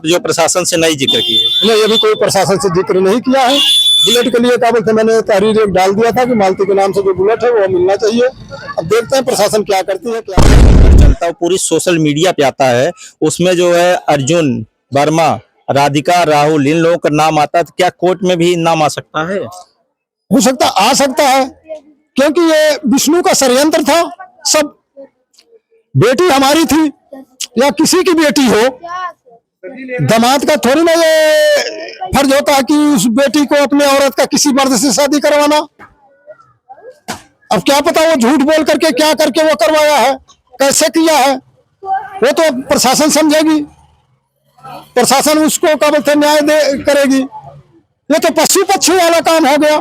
आप जो प्रशासन से नहीं जिक्र किए? नहीं, अभी कोई प्रशासन से जिक्र नहीं किया है। बुलेट के लिए क्या बोलते, मैंने तहरीर एक डाल दिया था कि मालती के नाम से जो बुलेट है वो मिलना चाहिए। अब देखते हैं प्रशासन क्या करती है। क्या चलता है पूरी सोशल मीडिया पे आता है, उसमें जो है अर्जुन वर्मा, राधिका, राहुल, इन लोगों का नाम आता है, तो क्या कोर्ट में भी नाम आ सकता है? हो सकता, आ सकता है, क्योंकि ये विष्णु का षड्यंत्र था। सब बेटी हमारी थी या किसी की बेटी हो, दामाद का थोड़ी ना ये फर्ज होता है कि उस बेटी को अपने औरत का किसी मर्द से शादी करवाना। अब क्या पता वो झूठ बोल करके क्या करके वो करवाया है, कैसे किया है, वो तो प्रशासन समझेगी। प्रशासन उसको क्या बोलते न्याय दे करेगी। ये तो पशु पक्षी वाला काम हो गया,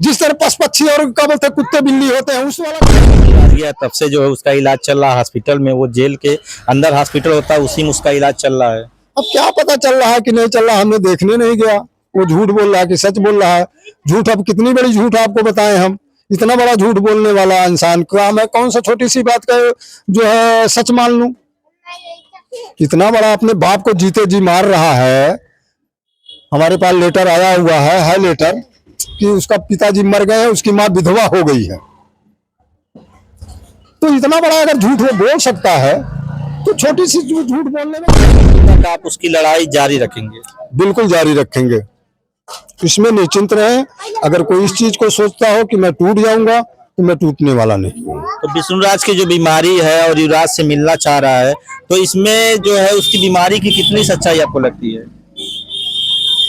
जिस तरह पशु पक्षी और क्या बोलते कुत्ते बिल्ली होते हैं उस वाला। तब से जो है उसका इलाज चल रहा है हॉस्पिटल में, वो जेल के अंदर हॉस्पिटल होता है उसी में उसका इलाज चल रहा है। अब क्या पता चल रहा है कि नहीं चल रहा, हमने देखने नहीं गया। वो झूठ बोल रहा है कि सच बोल रहा है। झूठ, अब कितनी बड़ी झूठ आपको बताएं हम। इतना बड़ा झूठ बोलने वाला इंसान का मैं कौन सा छोटी सी बात का जो है सच मान लूं। इतना बड़ा अपने बाप को जीते जी मार रहा है। हमारे पास लेटर आया हुआ है लेटर कि उसका पिताजी मर गए हैं, उसकी माँ विधवा हो गई है। तो इतना बड़ा अगर झूठ वो बोल सकता है तो छोटी सी झूठ बोलने में आप उसकी लड़ाई जारी रखेंगे? बिल्कुल जारी रखेंगे, इसमें निश्चिंत रहे। अगर कोई इस चीज को सोचता हो कि मैं टूट जाऊंगा तो मैं टूटने वाला नहीं। तो विष्णुराज की जो बीमारी है और युवराज से मिलना चाह रहा है, तो इसमें जो है उसकी बीमारी की कितनी सच्चाई आपको लगती है?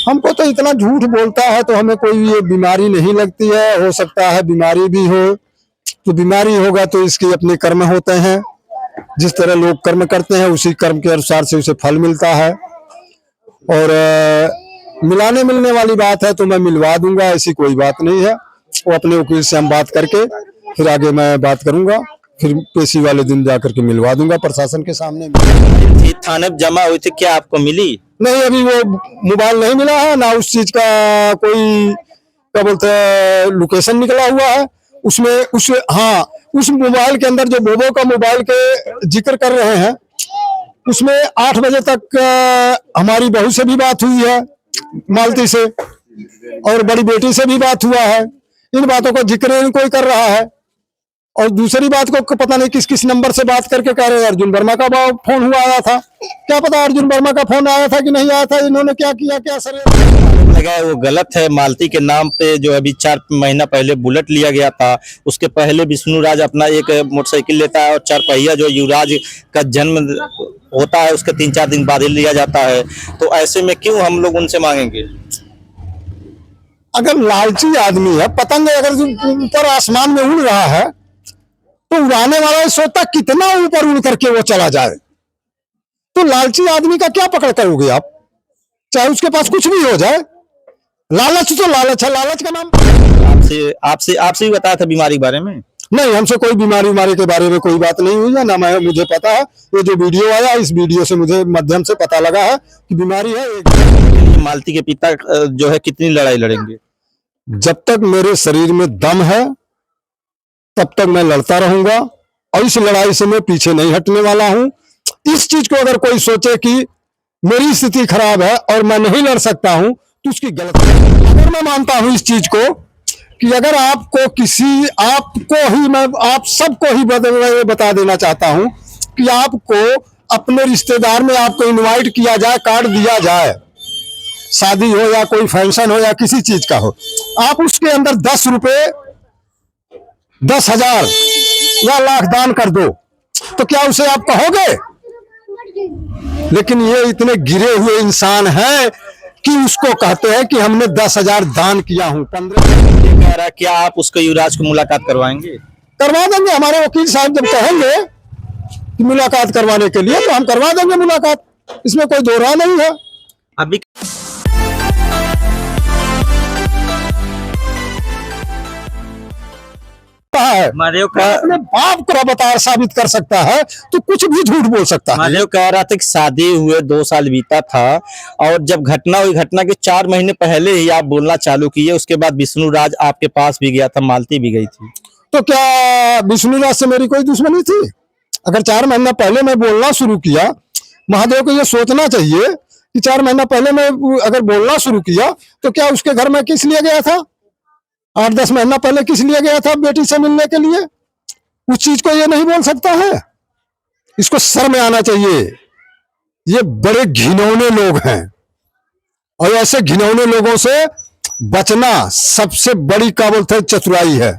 हमको तो इतना झूठ बोलता है तो हमें कोई ये बीमारी नहीं लगती है। हो सकता है बीमारी भी हो, तो बीमारी होगा तो इसके अपने कर्म होते हैं। जिस तरह लोग कर्म करते हैं उसी कर्म के अनुसार से उसे फल मिलता है। और मिलाने मिलने वाली बात है तो मैं मिलवा दूंगा, ऐसी कोई बात नहीं है। वो अपने वकील से हम बात करके फिर आगे मैं बात करूंगा, फिर पेशी वाले दिन जाकर के मिलवा दूंगा प्रशासन के सामने। थाने जमा हुई थी, क्या आपको मिली? नहीं, अभी वो मोबाइल नहीं मिला है ना, उस चीज का कोई क्या बोलते हैं लोकेशन निकला हुआ है उसमें। उस मोबाइल के अंदर जो बोबो का मोबाइल के जिक्र कर रहे हैं उसमें 8 बजे तक हमारी बहू से भी बात हुई है, मालती से, और बड़ी बेटी से भी बात हुआ है। इन बातों को जिक्र कोई कर रहा है। और दूसरी बात को पता नहीं किस किस नंबर से बात करके कह रहे हैं अर्जुन वर्मा का फोन हुआ आया था। क्या पता अर्जुन वर्मा का फोन आया था कि नहीं आया था, इन्होंने क्या किया क्या सर लगा है वो गलत है। मालती के नाम पे जो अभी 4 महीना पहले बुलेट लिया गया था, उसके पहले विष्णुराज अपना एक मोटरसाइकिल लेता है और 4 पहिया जो युवराज का जन्म होता है उसके 3-4 दिन बाद ही लिया जाता है। तो ऐसे में क्यों हम लोग उनसे मांगेंगे? अगर लालची आदमी है, पतंग अगर ऊपर आसमान में उड़ रहा है तो उड़ाने वाला सोचता कितना ऊपर उड़ करके वो चला जाए। तो लालची आदमी का क्या पकड़ करोगे आप, चाहे उसके पास कुछ भी हो जाए। लालच तो लालच है, लालच का नाम। आपसे ही बताया था बीमारी के बारे में? नहीं, हमसे कोई बीमारी के बारे में कोई बात नहीं हुई है ना। मुझे पता है, ये जो वीडियो आया इस वीडियो से मुझे माध्यम से पता लगा है कि बीमारी है। मालती के पिता जो है कितनी लड़ाई लड़ेंगे? जब तक मेरे शरीर में दम है तब तक मैं लड़ता रहूंगा, और इस लड़ाई से मैं पीछे नहीं हटने वाला हूं। इस चीज को अगर कोई सोचे कि मेरी स्थिति खराब है और मैं नहीं लड़ सकता हूं तो उसकी गलत है। अगर मैं मानता हूं इस चीज को कि अगर मैं आप सबको ही बता देना चाहता हूं कि आपको अपने रिश्तेदार में आपको इनवाइट किया जाए, कार्ड दिया जाए, शादी हो या कोई फंक्शन हो या किसी चीज का हो, आप उसके अंदर 10 रुपए 10,000 या लाख दान कर दो, तो क्या उसे आप कहोगे? लेकिन ये इतने गिरे हुए इंसान हैं कि उसको कहते हैं कि हमने 10,000 दान किया हूं। 15 कह रहा, क्या आप उसको युवराज को मुलाकात करवाएंगे? करवा देंगे। हमारे वकील साहब जब कहेंगे कि मुलाकात करवाने के लिए तो हम करवा देंगे मुलाकात, इसमें कोई दो राय नहीं है। अभी है अपने बाप को अवतार साबित कर सकता है तो कुछ भी झूठ बोल सकता है। महादेव कह रहा था कि शादी हुए 2 साल बीता था और जब घटना हुई, घटना के 4 महीने पहले ही आप बोलना चालू किए, उसके बाद विष्णुराज आपके पास भी गया था, मालती भी गई थी। तो क्या विष्णुराज से मेरी कोई दुश्मनी थी? अगर 4 महीना पहले मैं बोलना शुरू किया, महादेव को ये सोचना चाहिए कि 4 महीना पहले मैं अगर बोलना शुरू किया तो क्या उसके घर में किस लिए गया था, 8-10 महीना पहले किस लिए गया था बेटी से मिलने के लिए, उस चीज को ये नहीं बोल सकता है। इसको शर्म में आना चाहिए। ये बड़े घिनौने लोग हैं और ऐसे घिनौने लोगों से बचना सबसे बड़ी क्या बोलते हैं चतुराई है।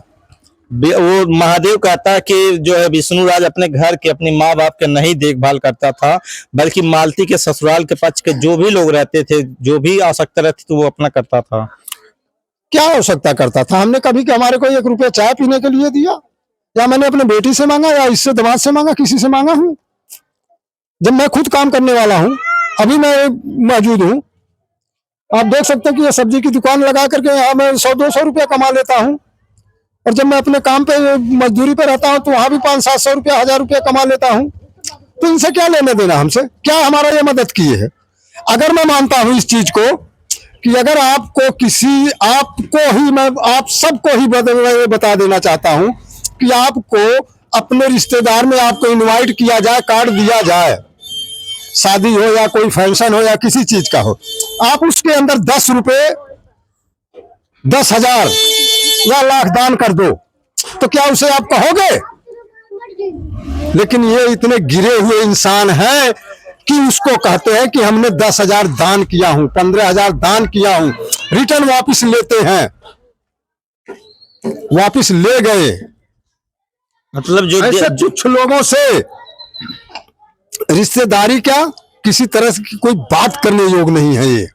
वो महादेव कहता है कि जो है विष्णु राज अपने घर के अपनी माँ बाप के नहीं देखभाल करता था, बल्कि मालती के ससुराल के पक्ष के जो भी लोग रहते थे, जो भी आवश्यकता रहती थी, वो अपना करता था। क्या आवश्यकता करता था? हमने कभी कि हमारे को 1 रुपया चाय पीने के लिए दिया, या मैंने अपने बेटी से मांगा, या इससे दामाद से मांगा, किसी से मांगा हूं? जब मैं खुद काम करने वाला हूं, अभी मैं मौजूद हूं, आप देख सकते हैं कि ये सब्जी की दुकान लगा करके यहाँ मैं 100-200 रुपया कमा लेता हूं, और जब मैं अपने काम पे मजदूरी पे रहता हूं तो वहां भी 500-700 रुपया, 1000 रुपया कमा लेता हूं। तो इनसे क्या लेने देना हमसे? क्या हमारा ये मदद किए है? अगर मैं मानता हूं इस चीज को कि अगर आपको किसी, आपको ही मैं, आप सबको ही बता देना चाहता हूं कि आपको अपने रिश्तेदार में आपको इनवाइट किया जाए, कार्ड दिया जाए, शादी हो या कोई फंक्शन हो या किसी चीज का हो, आप उसके अंदर 10 रुपए, 10,000 या लाख दान कर दो, तो क्या उसे आप कहोगे? लेकिन ये इतने गिरे हुए इंसान हैं कि उसको कहते हैं कि हमने 10,000 दान किया हूं, 15,000 दान किया हूं, रिटर्न वापस लेते हैं, वापस ले गए। मतलब जो ऐसे कुछ लोगों से रिश्तेदारी क्या, किसी तरह की कोई बात करने योग नहीं है। ये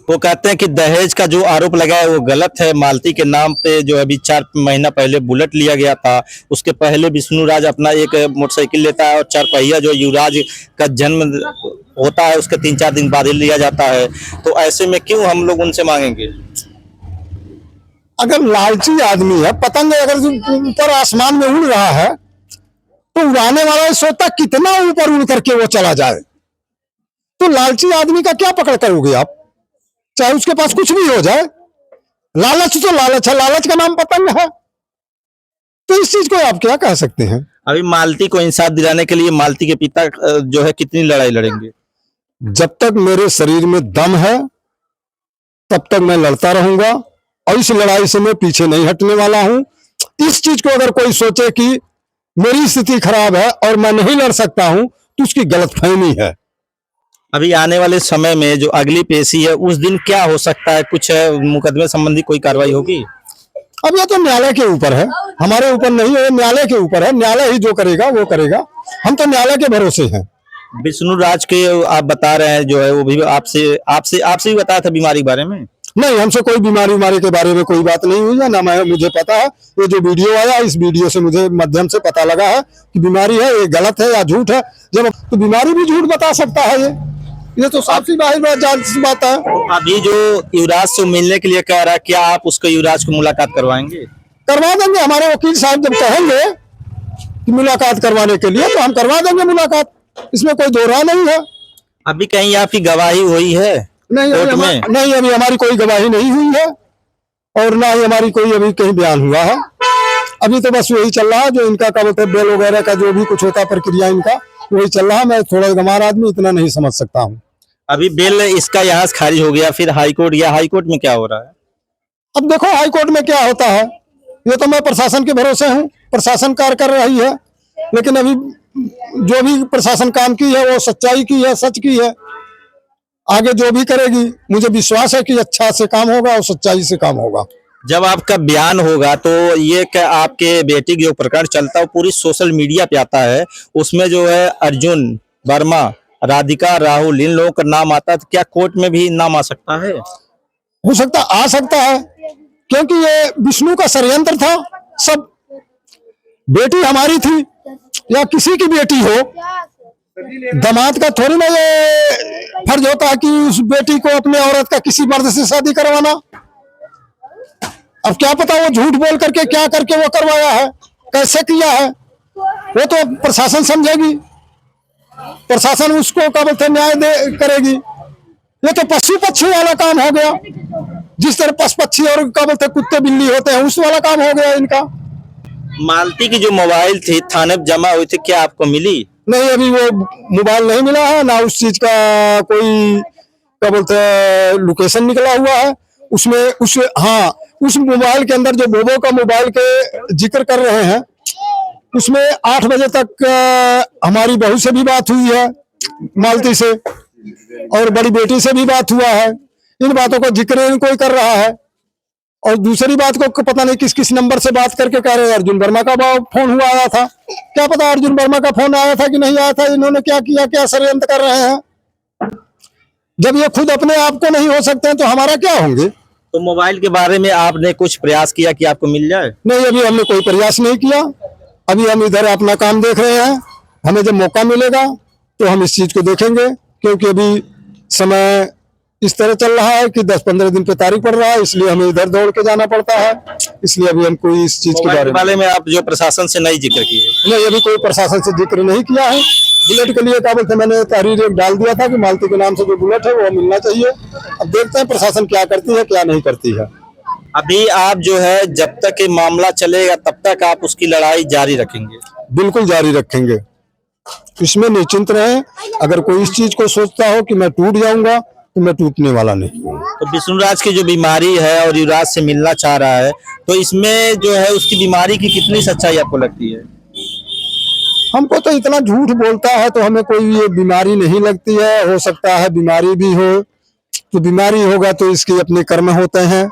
वो कहते हैं कि दहेज का जो आरोप लगा है वो गलत है। मालती के नाम पे जो अभी 4 महीना पहले बुलेट लिया गया था, उसके पहले विष्णु राज अपना एक मोटरसाइकिल लेता है, और 4 पहिया जो युवराज का जन्म होता है उसके 3-4 दिन बाद ही लिया जाता है। तो ऐसे में क्यों हम लोग उनसे मांगेंगे? अगर लालची आदमी है, पतंग अगर ऊपर आसमान में उड़ रहा है तो उड़ाने वाला सोचता कितना ऊपर उड़ करके वो चला जाए। तो लालची आदमी का क्या पकड़ करोगे आप, चाहे उसके पास कुछ भी हो जाए। लालच तो लालच है, लालच का नाम पतंग है। तो इस चीज को आप क्या कह सकते हैं? अभी मालती को इंसाफ दिलाने के लिए मालती के पिता जो है कितनी लड़ाई लड़ेंगे? जब तक मेरे शरीर में दम है तब तक मैं लड़ता रहूंगा, और इस लड़ाई से मैं पीछे नहीं हटने वाला हूं। इस चीज को अगर कोई सोचे कि मेरी स्थिति खराब है और मैं नहीं लड़ सकता हूं, तो उसकी गलतफहमी है। अभी आने वाले समय में जो अगली पेशी है उस दिन क्या हो सकता है? कुछ मुकदमे संबंधी कोई कार्रवाई होगी? अब ये तो न्यायालय के ऊपर है, हमारे ऊपर नहीं है, न्यायालय के ऊपर है। न्यायालय ही जो करेगा वो करेगा, हम तो न्यायालय के भरोसे हैं। विष्णु राज के आप बता रहे हैं जो है वो भी आपसे आपसे आपसे भी बताया था बीमारी के बारे में? नहीं, हमसे कोई बीमारी के बारे में कोई बात नहीं हुई है, ना मैं, मुझे पता है। ये जो वीडियो आया, इस वीडियो से मुझे माध्यम से पता लगा है कि बीमारी है, ये गलत है या झूठ है। जब तो बीमारी भी झूठ बता सकता है, ये तो साफ सी बात है। अभी जो युवराज से मिलने के लिए कह रहा है, क्या आप उसको युवराज को मुलाकात करवाएंगे? करवा देंगे। हमारे वकील साहब जब कहेंगे कि मुलाकात करवाने के लिए, तो हम करवा देंगे मुलाकात, इसमें कोई दो राय नहीं है। अभी कहीं आपकी गवाही हुई है? नहीं, नहीं, अभी हमारी कोई गवाही नहीं हुई है, और ना ही हमारी कोई अभी कहीं बयान हुआ है। अभी तो बस वही चल रहा है जो इनका क्या बोलते हैं, बेल वगैरह का जो भी कुछ होता है प्रक्रिया, इनका वही चल रहा है। मैं थोड़ा गंवार आदमी, इतना नहीं समझ सकता हूँ। अभी बेल इसका यहाँ से खारिज हो गया, फिर हाईकोर्ट गया, हाईकोर्ट में क्या हो रहा है? अब देखो हाईकोर्ट में क्या होता है। ये तो मैं प्रशासन के भरोसे हूँ, प्रशासन कार्य कर रही है, लेकिन अभी जो भी प्रशासन काम की है वो सच्चाई की है, सच की है। आगे जो भी करेगी, मुझे विश्वास है कि अच्छा से काम होगा और सच्चाई से काम होगा। जब आपका बयान होगा तो ये क्या आपके बेटी जो प्रकरण चलता है पूरी सोशल मीडिया पे आता है, उसमें जो है अर्जुन वर्मा, राधिका, राहुल, इन लोगों का नाम आता है, तो क्या कोर्ट में भी नाम आ सकता है? हो सकता, आ सकता है, क्योंकि ये विष्णु का षड्यंत्र था। सब बेटी हमारी थी या किसी की बेटी हो, दामाद का थोड़ी ना ये फर्ज होता है कि उस बेटी को अपने औरत का किसी मर्द से शादी करवाना। अब क्या पता वो झूठ बोल करके क्या करके वो करवाया है, कैसे किया है, वो तो प्रशासन समझेगी, प्रशासन उसको क्या बोलते न्याय करेगी। ये तो पशु पक्षी वाला काम हो गया, जिस तरह पशु पक्षी और क्या बोलते कुत्ते बिल्ली होते हैं, उस वाला काम हो गया इनका। मालती की जो मोबाइल थी थाने में जमा हुई थी, क्या आपको मिली? नहीं, अभी वो मोबाइल नहीं मिला है, ना उस चीज का कोई क्या बोलते हैं लोकेशन निकला हुआ है, उसमें उस मोबाइल के अंदर जो बोबो का मोबाइल के जिक्र कर रहे हैं, उसमें 8 बजे तक हमारी बहू से भी बात हुई है, मालती से, और बड़ी बेटी से भी बात हुआ है। इन बातों को जिक्र कोई कर रहा है। और दूसरी बात को पता नहीं किस किस नंबर से बात करके कह रहे हैं अर्जुन वर्मा का फोन हुआ आया था। क्या पता अर्जुन वर्मा का फोन आया था कि नहीं आया था, इन्होंने क्या किया, क्या षड्यंत्र कर रहे हैं। जब ये खुद अपने आप को नहीं हो सकते हैं तो हमारा क्या होंगे। तो मोबाइल के बारे में आपने कुछ प्रयास किया कि आपको मिल जाए? नहीं, अभी हमने कोई प्रयास नहीं किया। अभी हम इधर अपना काम देख रहे हैं। हमें जब मौका मिलेगा तो हम इस चीज को देखेंगे, क्योंकि अभी समय इस तरह चल रहा है कि 10-15 दिन पे तारीख पड़ रहा है, इसलिए हमें इधर दौड़ के जाना पड़ता है। इसलिए अभी हम कोई इस चीज के बारे में आप जो प्रशासन से नहीं जिक्र किए? नहीं, अभी कोई प्रशासन से जिक्र नहीं किया है। बुलेट के लिए क्या बोलते, मैंने तहरीर एक डाल दिया था कि मालती के नाम से जो बुलेट है वो मिलना चाहिए। अब देखते हैं प्रशासन क्या करती है क्या नहीं करती है। अभी आप जो है जब तक ये मामला चलेगा तब तक आप उसकी लड़ाई जारी रखेंगे? बिल्कुल जारी रखेंगे, इसमें निश्चिंत रहें। अगर कोई इस चीज को सोचता हो कि मैं टूट जाऊंगा तो मैं टूटने वाला नहीं हूँ। तो विष्णुराज की जो बीमारी है और युवराज से मिलना चाह रहा है, तो इसमें जो है उसकी बीमारी की कितनी सच्चाई आपको लगती है? हमको तो इतना झूठ बोलता है तो हमें कोई ये बीमारी नहीं लगती है। हो सकता है बीमारी भी हो, तो बीमारी होगा तो इसके अपने कर्म होते हैं।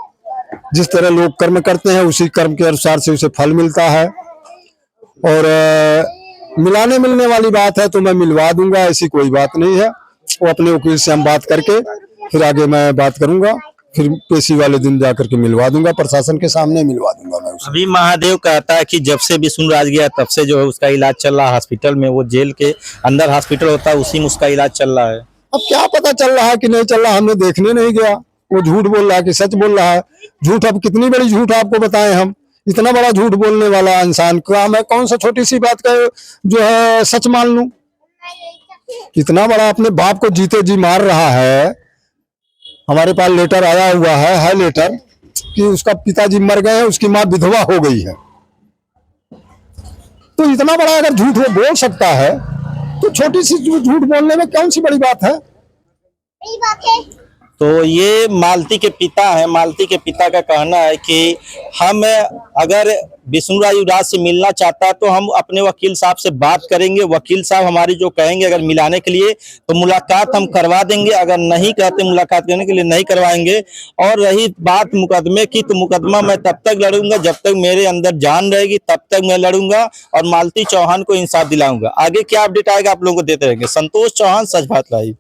जिस तरह लोग कर्म करते हैं उसी कर्म के अनुसार से उसे फल मिलता है। और मिलाने मिलने वाली बात है तो मैं मिलवा दूंगा, ऐसी कोई बात नहीं है। वो अपने वकील से हम बात करके फिर आगे मैं बात करूंगा, फिर पेशी वाले दिन जाकर के मिलवा दूंगा, प्रशासन के सामने मिलवा दूंगा मैं उसे। अभी महादेव कहता है कि जब से विष्णुराज गया तब से जो है उसका इलाज चल रहा है हॉस्पिटल में, वो जेल के अंदर हॉस्पिटल होता है उसी में उसका इलाज चल रहा है। अब क्या पता चल रहा है कि नहीं चल रहा, हमने देखने नहीं गया। वो झूठ बोल रहा है कि सच बोल रहा है। झूठ, अब कितनी बड़ी झूठ आपको बताएं हम। इतना बड़ा झूठ बोलने वाला इंसान का मैं कौन सा छोटी सी बात का जो है सच मान लूं। इतना बड़ा अपने बाप को जीते जी मार रहा है। हमारे पास लेटर आया हुआ है लेटर कि उसका पिताजी मर गए हैं, उसकी माँ विधवा हो गई है। तो इतना बड़ा अगर झूठ वो बोल सकता है तो छोटी सी झूठ बोलने में कौन सी बड़ी बात है। तो ये मालती के पिता है, मालती के पिता का कहना है कि हम अगर विष्णुराज युवराज से मिलना चाहता है तो हम अपने वकील साहब से बात करेंगे। वकील साहब हमारी जो कहेंगे अगर मिलाने के लिए तो मुलाकात हम करवा देंगे, अगर नहीं कहते मुलाकात करने के लिए नहीं करवाएंगे। और रही बात मुकदमे की, तो मुकदमा मैं तब तक लड़ूंगा जब तक मेरे अंदर जान रहेगी, तब तक मैं लड़ूंगा और मालती चौहान को इंसाफ दिलाऊंगा। आगे क्या अपडेट आएगा आप लोगों को देते रहेंगे। संतोष चौहान, सच बात लाइव।